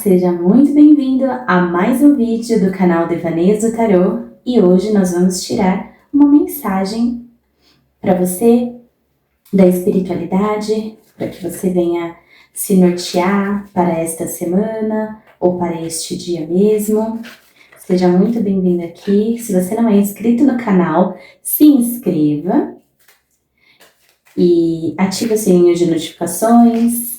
seja muito bem-vindo a mais um vídeo do canal Devaneios do Tarô e hoje nós vamos tirar uma mensagem para você da espiritualidade, para que você venha se nortear para esta semana ou para este dia mesmo. Seja muito bem-vindo aqui. Se você não é inscrito no canal, se inscreva e ative o sininho de notificações.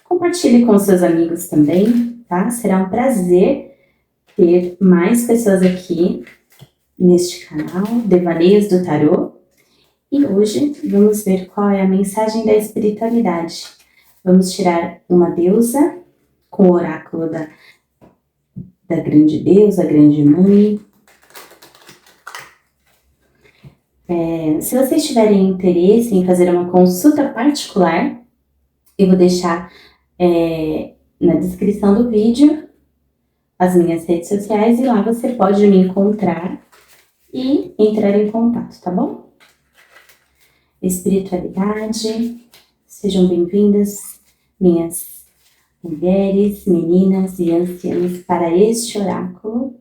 Compartilhe com seus amigos também, tá? Será um prazer ter mais pessoas aqui neste canal, Devaneios do Tarô. E hoje vamos ver qual é a mensagem da espiritualidade. Vamos tirar uma deusa com o oráculo da grande deusa, grande mãe. Se vocês tiverem interesse em fazer uma consulta particular, eu vou deixar na descrição do vídeo as minhas redes sociais e lá você pode me encontrar e entrar em contato, tá bom? Espiritualidade, sejam bem-vindas, minhas mulheres, meninas e anciãs, para este oráculo.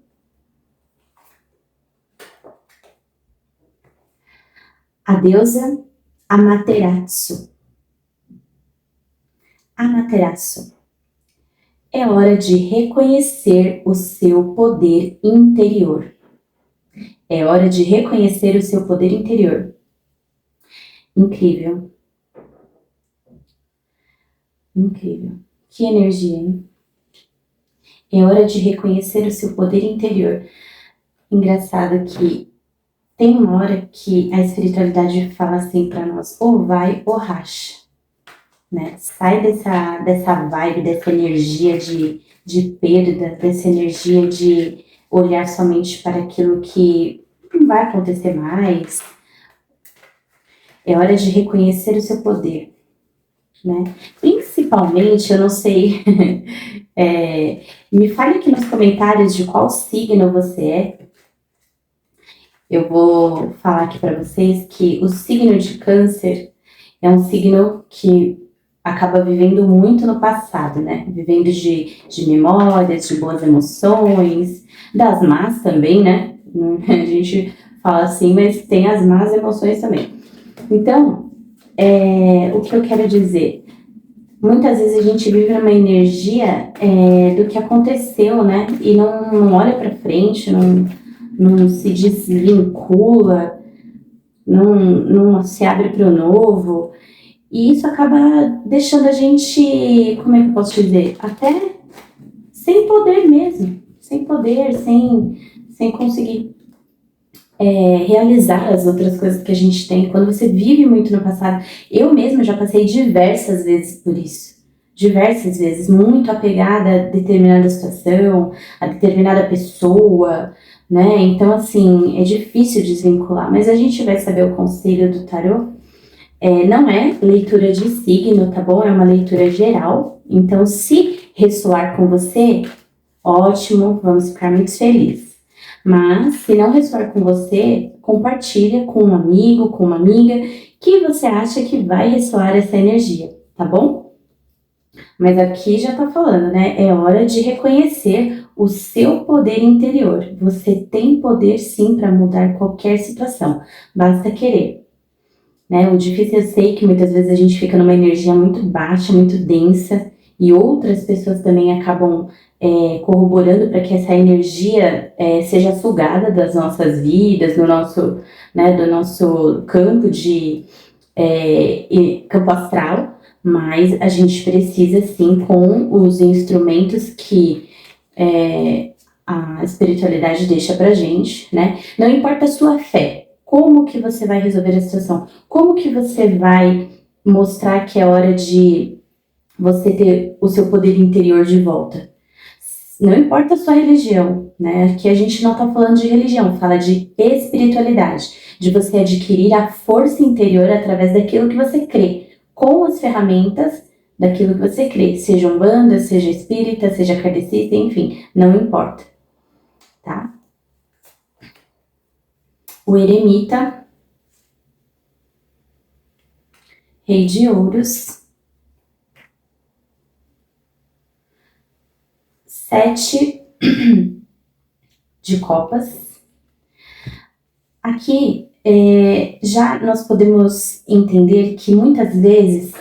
A deusa Amaterasu. Amaterasu. É hora de reconhecer o seu poder interior. É hora de reconhecer o seu poder interior. Incrível. Incrível. Que energia, hein? É hora de reconhecer o seu poder interior. Engraçado que tem uma hora que a espiritualidade fala assim pra nós, ou vai ou racha. Né? Sai dessa vibe, dessa energia de perda, dessa energia de olhar somente para aquilo que não vai acontecer mais. É hora de reconhecer o seu poder, né? Principalmente, eu não sei, me fale aqui nos comentários de qual signo você é. Eu vou falar aqui para vocês que o signo de Câncer é um signo que acaba vivendo muito no passado, né? Vivendo de memórias, de boas emoções, das más também, né? A gente fala assim, mas tem as más emoções também. Então, o que eu quero dizer? Muitas vezes a gente vive numa energia do que aconteceu, né? E não olha para frente, não se desvincula, não se abre para o novo. E isso acaba deixando a gente, como é que eu posso dizer? Até sem poder mesmo. Sem poder, sem conseguir realizar as outras coisas que a gente tem. Quando você vive muito no passado, eu mesma já passei diversas vezes por isso. Diversas vezes, muito apegada a determinada situação, a determinada pessoa, né? Então, assim, é difícil desvincular. Mas a gente vai saber o conselho do tarô. Não é leitura de signo, tá bom? É uma leitura geral. Então, se ressoar com você, ótimo, vamos ficar muito felizes. Mas, se não ressoar com você, compartilha com um amigo, com uma amiga, que você acha que vai ressoar essa energia, tá bom? Mas aqui já tá falando, né? É hora de reconhecer o seu poder interior. Você tem poder sim para mudar qualquer situação, basta querer. Né? O difícil, eu sei que muitas vezes a gente fica numa energia muito baixa, muito densa, e outras pessoas também acabam corroborando para que essa energia seja sugada das nossas vidas, do nosso campo campo astral, mas a gente precisa sim, com os instrumentos que a espiritualidade deixa pra gente, né? Não importa a sua fé. Como que você vai resolver a situação? Como que você vai mostrar que é hora de você ter o seu poder interior de volta? Não importa a sua religião, né? Aqui a gente não tá falando de religião, fala de espiritualidade, de você adquirir a força interior através daquilo que você crê, com as ferramentas daquilo que você crê, seja umbanda, seja espírita, seja kardecista, enfim, não importa, tá? O eremita, rei de ouros, 7 de copas. Aqui já nós podemos entender que muitas vezes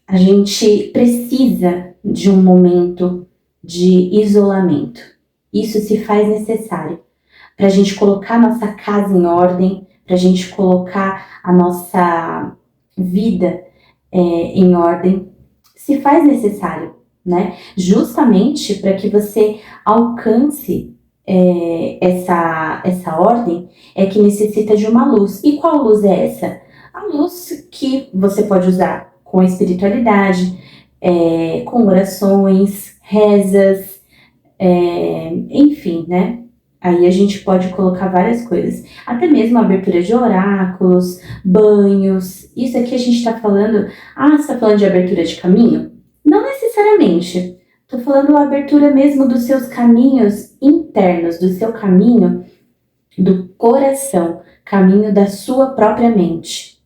a gente precisa de um momento de isolamento. Isso se faz necessário para a gente colocar a nossa casa em ordem, para a gente colocar a nossa vida em ordem. Se faz necessário, né? Justamente para que você alcance essa ordem, é que necessita de uma luz. E qual luz é essa? A luz que você pode usar com a espiritualidade, com orações, rezas, enfim, né? Aí a gente pode colocar várias coisas, até mesmo a abertura de oráculos, banhos. Isso aqui a gente está falando, você está falando de abertura de caminho? Não necessariamente. Estou falando a abertura mesmo dos seus caminhos internos, do seu caminho do coração, caminho da sua própria mente,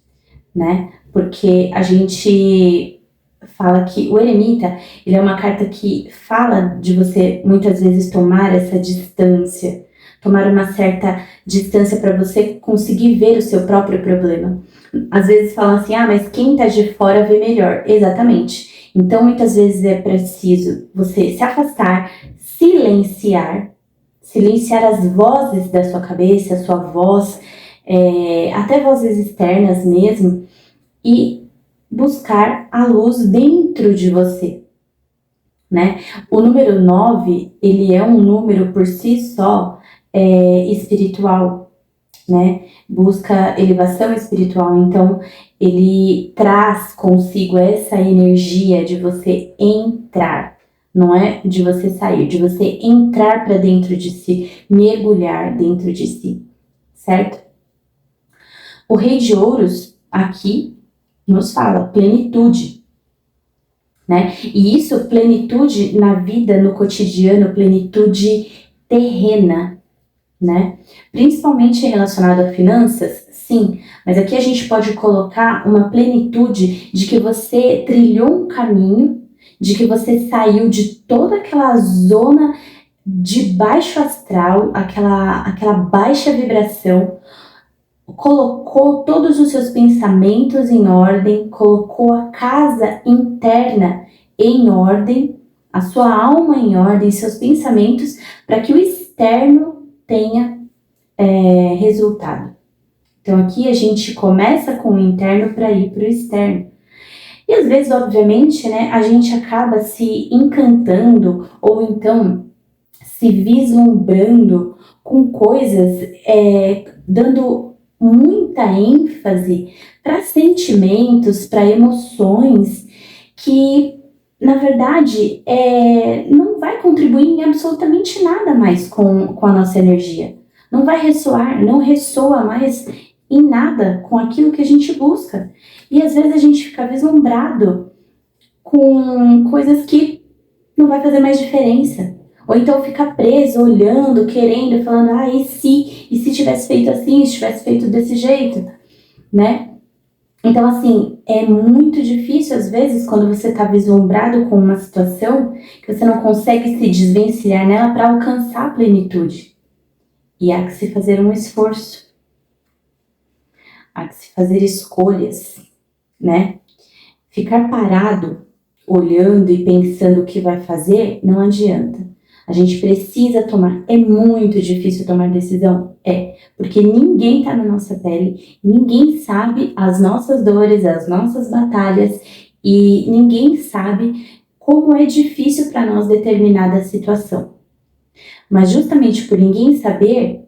né? Porque a gente fala que o eremita, ele é uma carta que fala de você muitas vezes tomar essa distância, tomar uma certa distância para você conseguir ver o seu próprio problema. Às vezes falam assim, mas quem tá de fora vê melhor. Exatamente. Então muitas vezes é preciso você se afastar, silenciar as vozes da sua cabeça, a sua voz, até vozes externas mesmo, e buscar a luz dentro de você, né? O número 9, ele é um número por si só espiritual, né? Busca elevação espiritual, então ele traz consigo essa energia de você entrar, não é de você sair, de você entrar para dentro de si, mergulhar dentro de si, certo? O Rei de Ouros aqui nos fala plenitude, né? E isso, plenitude na vida, no cotidiano, plenitude terrena, né? Principalmente relacionado a finanças, sim, mas aqui a gente pode colocar uma plenitude de que você trilhou um caminho, de que você saiu de toda aquela zona de baixo astral, aquela baixa vibração, colocou todos os seus pensamentos em ordem, colocou a casa interna em ordem, a sua alma em ordem, seus pensamentos, para que o externo tenha resultado. Então aqui a gente começa com o interno para ir para o externo. E às vezes, obviamente, né, a gente acaba se encantando ou então se vislumbrando com coisas, dando muita ênfase para sentimentos, para emoções que, na verdade, não vai contribuir em absolutamente nada mais com a nossa energia. Não vai ressoar, não ressoa mais em nada com aquilo que a gente busca. E às vezes a gente fica vislumbrado com coisas que não vai fazer mais diferença. Ou então fica preso, olhando, querendo, falando, e se tivesse feito assim, se tivesse feito desse jeito, né? Então, assim, é muito difícil, às vezes, quando você está vislumbrado com uma situação, que você não consegue se desvencilhar nela para alcançar a plenitude. E há que se fazer um esforço. Há que se fazer escolhas, né? Ficar parado, olhando e pensando o que vai fazer, não adianta. A gente precisa tomar. É muito difícil tomar decisão? Porque ninguém tá na nossa pele, ninguém sabe as nossas dores, as nossas batalhas, e ninguém sabe como é difícil para nós determinada situação. Mas justamente por ninguém saber,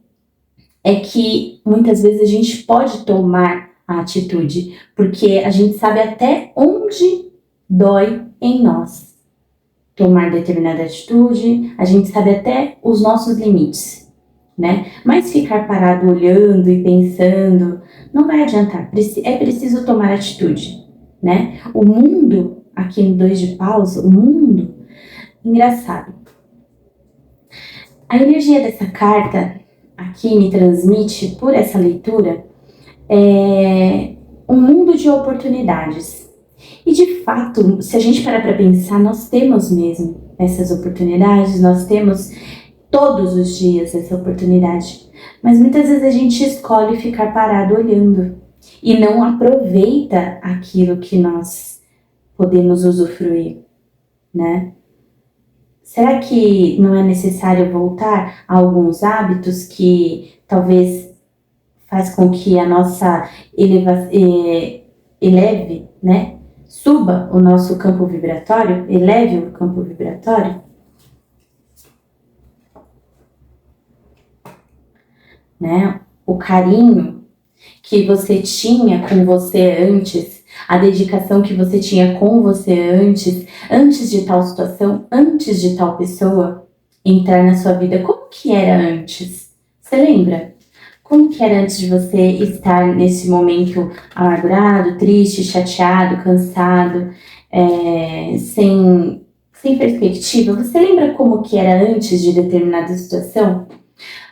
é que muitas vezes a gente pode tomar a atitude, porque a gente sabe até onde dói em nós tomar determinada atitude, a gente sabe até os nossos limites, né? Mas ficar parado olhando e pensando não vai adiantar, é preciso tomar atitude, né? O mundo, aqui no 2 de paus, o mundo, engraçado. A energia dessa carta aqui me transmite, por essa leitura, um mundo de oportunidades. E de fato, se a gente parar para pensar, nós temos mesmo. essas oportunidades, nós temos todos os dias essa oportunidade. Mas muitas vezes a gente escolhe ficar parado olhando e não aproveita aquilo que nós podemos usufruir, né? Será que não é necessário voltar a alguns hábitos que talvez faz com que a nossa eleve, né? Suba o nosso campo vibratório, eleve o campo vibratório? Né? O carinho que você tinha com você antes, a dedicação que você tinha com você antes de tal situação, antes de tal pessoa entrar na sua vida, como que era antes? Você lembra? Como que era antes de você estar nesse momento amargurado, triste, chateado, cansado, sem perspectiva? Você lembra como que era antes de determinada situação?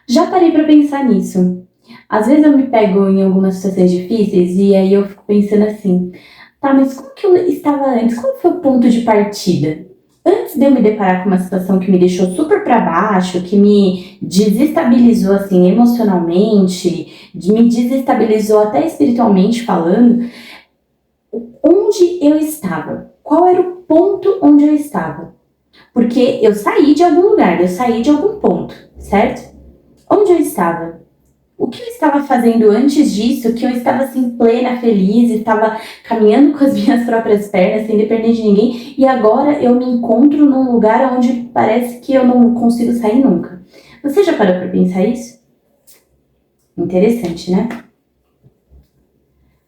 Já parei para pensar nisso. Às vezes eu me pego em algumas situações difíceis e aí eu fico pensando assim, tá, mas como que eu estava antes? Qual foi o ponto de partida? Antes de eu me deparar com uma situação que me deixou super para baixo, que me desestabilizou assim emocionalmente, me desestabilizou até espiritualmente falando, onde eu estava? Qual era o ponto onde eu estava? Porque eu saí de algum lugar, eu saí de algum ponto, certo? Onde eu estava? O que eu estava fazendo antes disso, que eu estava assim plena, feliz, estava caminhando com as minhas próprias pernas, sem depender de ninguém, e agora eu me encontro num lugar onde parece que eu não consigo sair nunca. Você já parou para pensar isso? Interessante, né?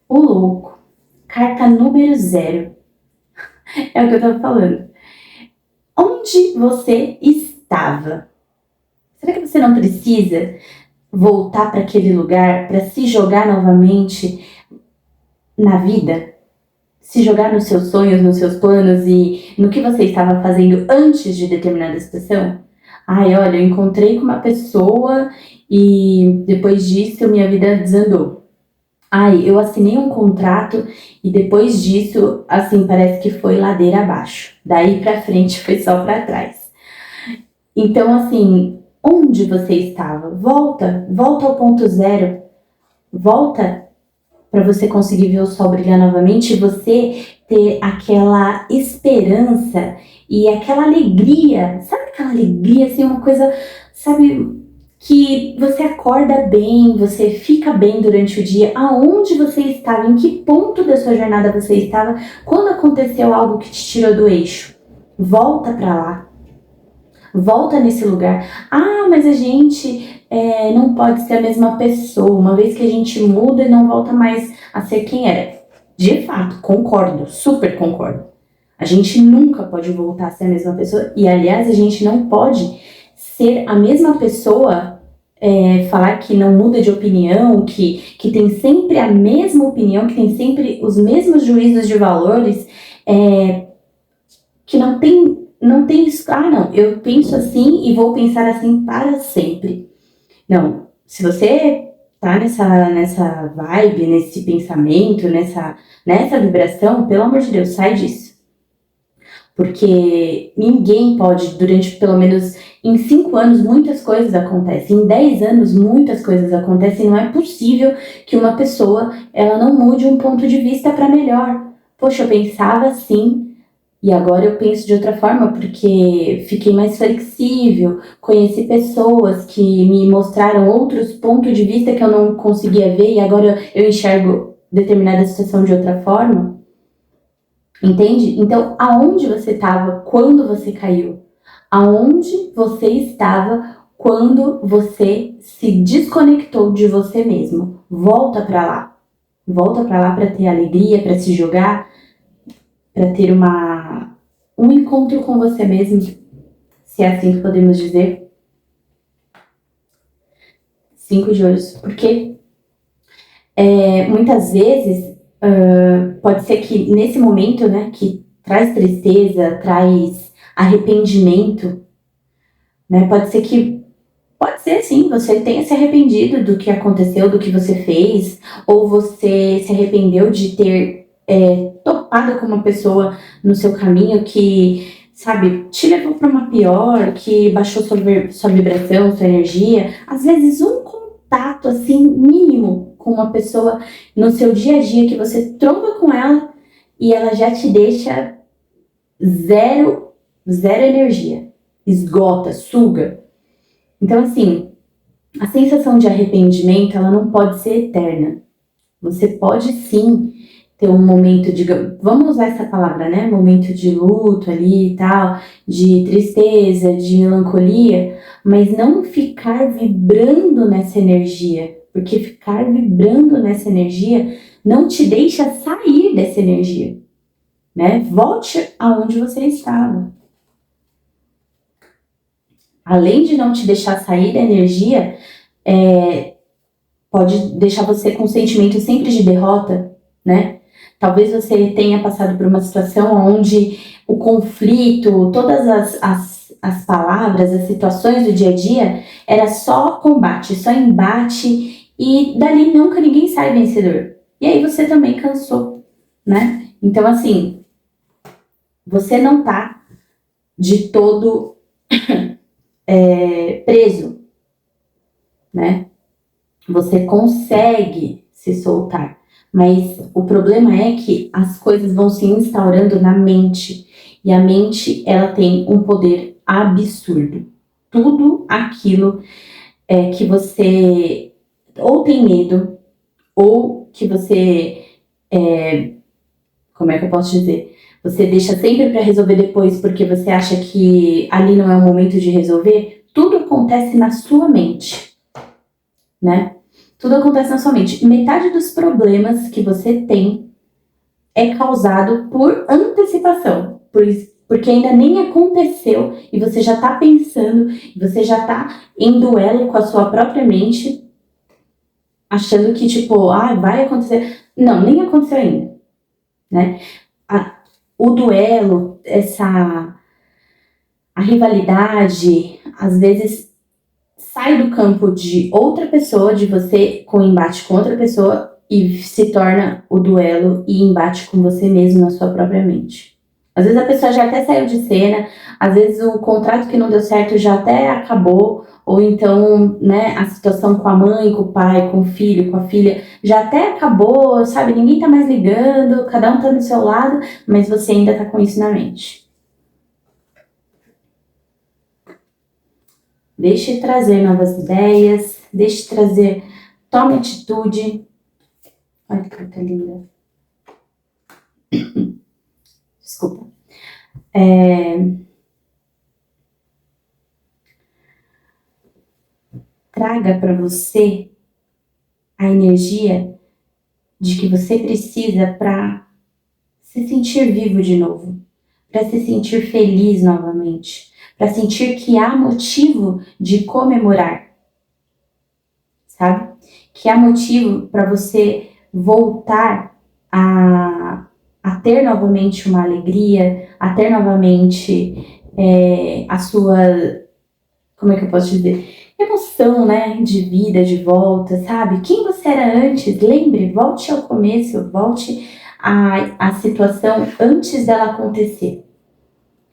O louco. Carta número 0. É o que eu estava falando. Onde você estava? Será que você não precisa voltar para aquele lugar para se jogar novamente na vida? Se jogar nos seus sonhos, nos seus planos e no que você estava fazendo antes de determinada situação? Ai, olha, eu encontrei com uma pessoa e depois disso minha vida desandou. Ai, eu assinei um contrato e depois disso, assim, parece que foi ladeira abaixo. Daí pra frente foi só pra trás. Então, assim, onde você estava? Volta ao ponto 0. Volta para você conseguir ver o sol brilhar novamente e você ter aquela esperança e aquela alegria. Sabe aquela alegria, assim, uma coisa, sabe, que você acorda bem, você fica bem durante o dia. Aonde você estava? Em que ponto da sua jornada você estava quando aconteceu algo que te tirou do eixo? Volta para lá. Volta nesse lugar. Ah, mas a gente não pode ser a mesma pessoa, uma vez que a gente muda e não volta mais a ser quem era. De fato, concordo, super concordo. A gente nunca pode voltar a ser a mesma pessoa. E, aliás, a gente não pode ser a mesma pessoa, falar que não muda de opinião, que tem sempre a mesma opinião, que tem sempre os mesmos juízos de valores, que não tem isso. Ah, não, eu penso assim e vou pensar assim para sempre. Não, se você tá nessa vibe, nesse pensamento, nessa vibração, pelo amor de Deus, sai disso. Porque ninguém pode, durante pelo menos em 5 anos, muitas coisas acontecem. Em 10 anos, muitas coisas acontecem. Não é possível que uma pessoa ela não mude um ponto de vista para melhor. Poxa, eu pensava assim, e agora eu penso de outra forma porque fiquei mais flexível, conheci pessoas que me mostraram outros pontos de vista que eu não conseguia ver e agora eu enxergo determinada situação de outra forma. Entende? Então, aonde você estava quando você caiu? Aonde você estava quando você se desconectou de você mesmo? Volta para lá. Volta para lá para ter alegria, para se jogar, para ter um encontro com você mesmo, se é assim que podemos dizer. 5 de ouros. Porque muitas vezes pode ser que nesse momento, né, que traz tristeza, traz arrependimento, né, pode ser sim, você tenha se arrependido do que aconteceu, do que você fez, ou você se arrependeu de ter topado com uma pessoa no seu caminho que, sabe, te levou para uma pior, que baixou sua vibração, sua energia. Às vezes um contato assim mínimo com uma pessoa no seu dia a dia, que você tromba com ela e ela já te deixa zero energia, esgota, suga. Então assim, a sensação de arrependimento, ela não pode ser eterna. Você pode sim ter um momento de, vamos usar essa palavra, né? Momento de luto ali e tal, de tristeza, de melancolia, mas não ficar vibrando nessa energia, porque ficar vibrando nessa energia não te deixa sair dessa energia, né? Volte aonde você estava. Além de não te deixar sair da energia, pode deixar você com um sentimento sempre de derrota, né? Talvez você tenha passado por uma situação onde o conflito, todas as palavras, as situações do dia a dia, era só combate, só embate, e dali nunca ninguém sai vencedor. E aí você também cansou, né? Então, assim, você não tá de todo preso, né? Você consegue se soltar. Mas o problema é que as coisas vão se instaurando na mente. E a mente, ela tem um poder absurdo. Tudo aquilo que você ou tem medo, ou que você... como é que eu posso dizer? Você deixa sempre para resolver depois porque você acha que ali não é o momento de resolver. Tudo acontece na sua mente, né? Tudo acontece na sua mente. Metade dos problemas que você tem é causado por antecipação. Porque ainda nem aconteceu e você já tá pensando, você já tá em duelo com a sua própria mente, achando que, tipo, vai acontecer. Não, nem aconteceu ainda, né? O duelo, a rivalidade, às vezes sai do campo de outra pessoa, de você com embate com outra pessoa, e se torna o duelo e embate com você mesmo na sua própria mente. Às vezes a pessoa já até saiu de cena, às vezes o contrato que não deu certo já até acabou, ou então, né, a situação com a mãe, com o pai, com o filho, com a filha, já até acabou, sabe? Ninguém tá mais ligando, cada um tá do seu lado, mas você ainda tá com isso na mente. Deixe trazer novas ideias, deixe trazer, tome atitude. Olha que carta linda. Desculpa. Traga para você a energia de que você precisa para se sentir vivo de novo, para se sentir feliz novamente, para sentir que há motivo de comemorar, sabe? Que há motivo para você voltar a ter novamente uma alegria, a ter novamente a sua, como é que eu posso dizer, emoção, né, de vida, de volta, sabe? Quem você era antes, lembre, volte ao começo, volte à situação antes dela acontecer.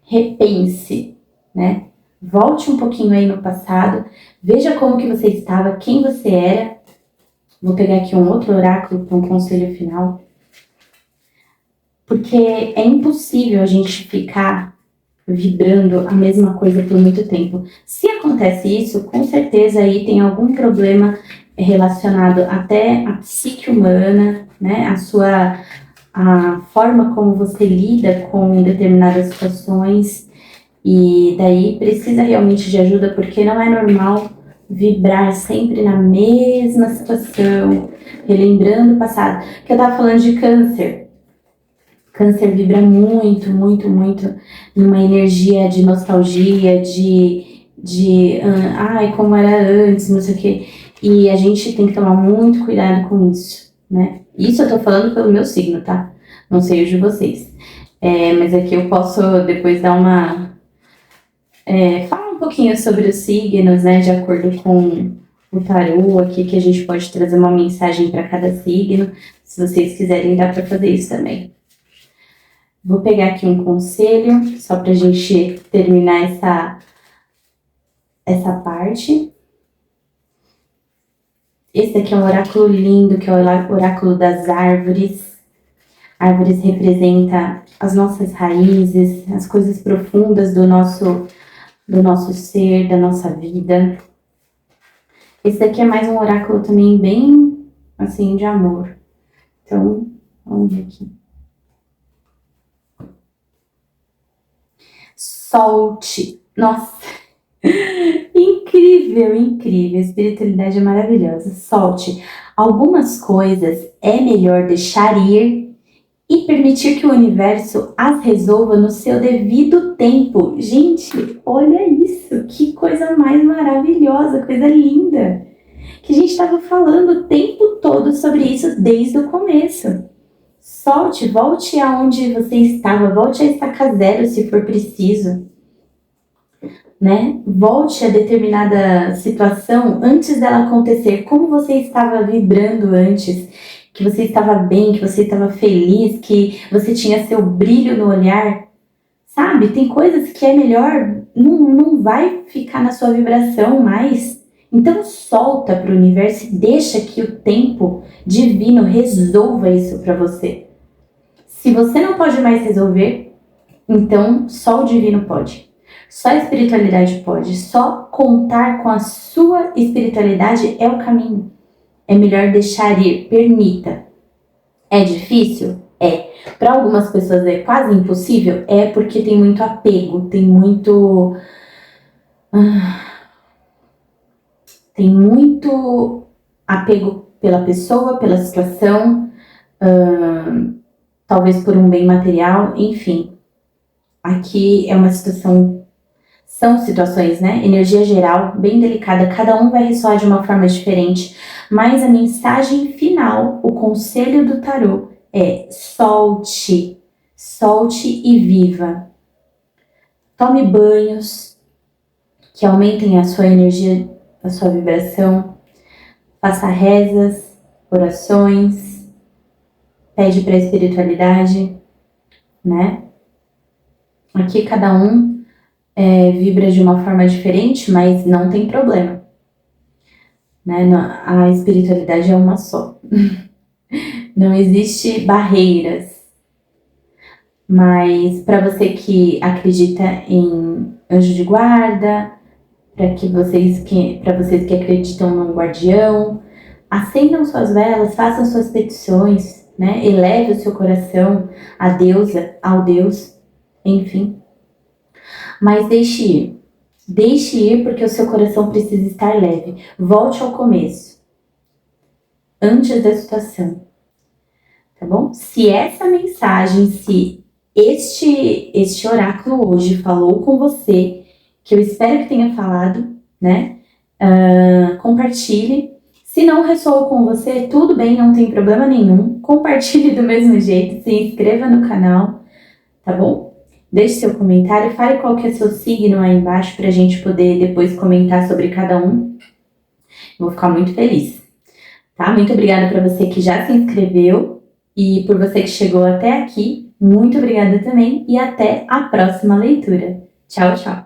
Repense, né? Volte um pouquinho aí no passado, veja como que você estava, quem você era. Vou pegar aqui um outro oráculo para um conselho final. Porque é impossível a gente ficar vibrando a mesma coisa por muito tempo. Se acontece isso, com certeza aí tem algum problema relacionado até à psique humana, né? A forma como você lida com determinadas situações, e daí precisa realmente de ajuda, porque não é normal vibrar sempre na mesma situação, relembrando o passado. Que eu tava falando de câncer. Câncer vibra muito, muito, muito numa energia de nostalgia, como era antes, não sei o quê. E a gente tem que tomar muito cuidado com isso, né? Isso eu tô falando pelo meu signo, tá? Não sei o de vocês. Mas aqui eu posso depois dar falar um pouquinho sobre os signos, né? De acordo com o tarô aqui, que a gente pode trazer uma mensagem para cada signo. Se vocês quiserem, dá para fazer isso também. Vou pegar aqui um conselho, só pra gente terminar essa parte. Esse daqui é um oráculo lindo, que é o oráculo das árvores. Árvores representa as nossas raízes, as coisas profundas do nosso ser, da nossa vida. Esse daqui é mais um oráculo também bem, assim, de amor. Então, vamos ver aqui. Solte. Nossa, incrível, incrível. A espiritualidade é maravilhosa. Solte. Algumas coisas é melhor deixar ir e permitir que o universo as resolva no seu devido tempo. Gente, olha isso, que coisa mais maravilhosa, coisa linda. Que a gente estava falando o tempo todo sobre isso desde o começo. Solte, volte aonde você estava, volte a estaca zero se for preciso, né? Volte a determinada situação antes dela acontecer, como você estava vibrando antes, que você estava bem, que você estava feliz, que você tinha seu brilho no olhar, sabe? Tem coisas que é melhor, não vai ficar na sua vibração mais. Então solta para o universo e deixa que o tempo divino resolva isso para você. Se você não pode mais resolver, então só o divino pode. Só a espiritualidade pode. Só contar com a sua espiritualidade é o caminho. É melhor deixar ir, permita. É difícil? É. Para algumas pessoas é quase impossível? É, porque tem muito apego, tem muito apego pela pessoa, pela situação, talvez por um bem material, enfim. Aqui é uma situação, são situações, né? Energia geral, bem delicada, cada um vai ressoar de uma forma diferente, mas a mensagem final, o conselho do tarô é solte, solte e viva. Tome banhos que aumentem a sua energia, a sua vibração, faça rezas, orações, pede para a espiritualidade, né? Aqui cada um vibra de uma forma diferente, mas não tem problema, né? A espiritualidade é uma só. Não existe barreiras. Mas para você que acredita em anjo de guarda, para vocês que acreditam num guardião, acendam suas velas, façam suas petições, né? Eleve o seu coração à deusa, ao Deus, enfim. Mas deixe ir. Deixe ir porque o seu coração precisa estar leve. Volte ao começo, antes da situação. Tá bom? Se essa mensagem, se este oráculo hoje falou com você, que eu espero que tenha falado, né? Compartilhe. Se não ressoou com você, tudo bem, não tem problema nenhum. Compartilhe do mesmo jeito, se inscreva no canal, tá bom? Deixe seu comentário, fale qual que é seu signo aí embaixo pra gente poder depois comentar sobre cada um. Vou ficar muito feliz, tá? Muito obrigada para você que já se inscreveu e por você que chegou até aqui. Muito obrigada também e até a próxima leitura. Tchau, tchau!